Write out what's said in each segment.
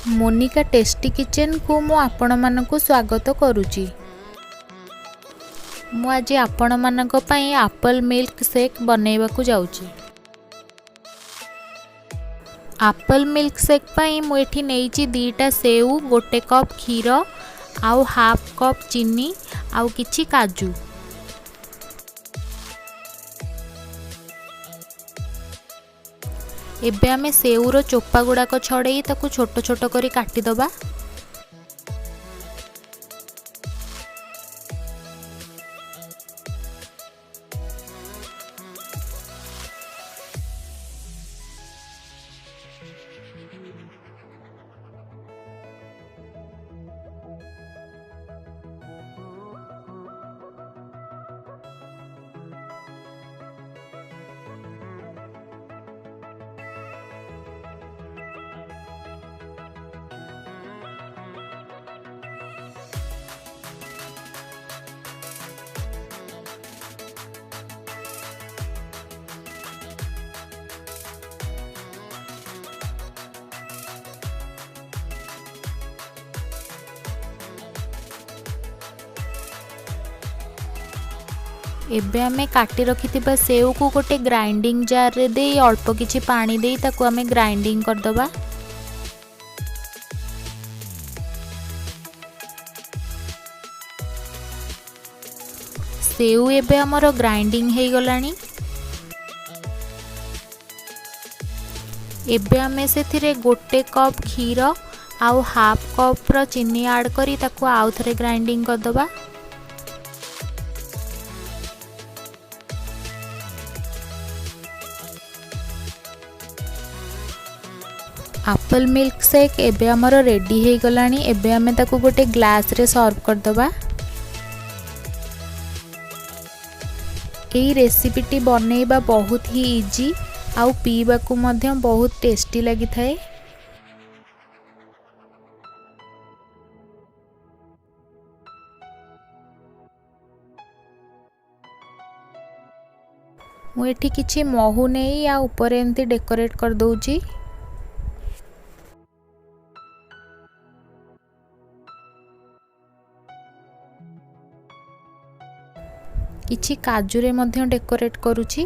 Monika tasty kitchen को मु आपण मानकु स्वागत करुची। मु आज आपण मानक पई एप्पल मिल्क शेक बनैबा को जाउची। एप्पल मिल्क शेक पई मु एठी नेइची 2टा सेव, 1 कप क्षीर आउ हाफ कप चीनी आउ किछि काजू। एबे आमे सेउर चोपा गुड़ाक छड़े ताकू छोट छोट करी काटी दबा। एबे आमे काटी रखिथिबा सेव को गोटे ग्राइंडिंग जार रे दे अल्प किछि पानी दे ताकू आमे ग्राइंडिंग कर दबा। सेव एबे हमर ग्राइंडिंग हे गलानी। एबे आमे सेथिरे 1 कप क्षीर आउ हाफ कप रो चीनी ऐड करी ताकू आउ थरे ग्राइंडिंग कर दबा। एप्पल मिल्क शेक एबे हमर रेडी हे गलानी। एबे आमे ताकू गोटे ग्लास रे सर्व कर दबा। एई रेसिपीटी बनैबा बहुत ही इजी आउ पीबा को मध्य बहुत टेस्टी लगी थाए। मु एठी किछि महू नै या ऊपर एमती डेकोरेट कर दउची। किछि काजू रे मध्य डेकोरेट करूची।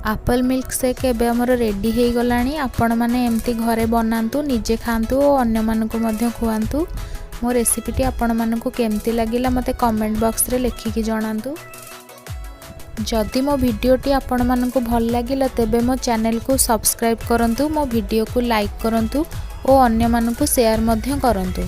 एप्पल मिल्क शेक एबे हमर रेडी हे गलानी। आपण माने एमती घरे बनांतु, निजे खांतु और अन्य मानकु मध्य खुआंतु। मो रेसिपीटी आपण मानकु केमती लागिला मते कमेंट बॉक्स रे लिखिकी जणांतु। जदि मो वीडियोटी आपण मानकु भल लागिला तेबे मो चैनल को सब्सक्राइब करंतु, मो वीडियो को लाइक करंतु और अन्य मानकु शेयर मध्य करंतु।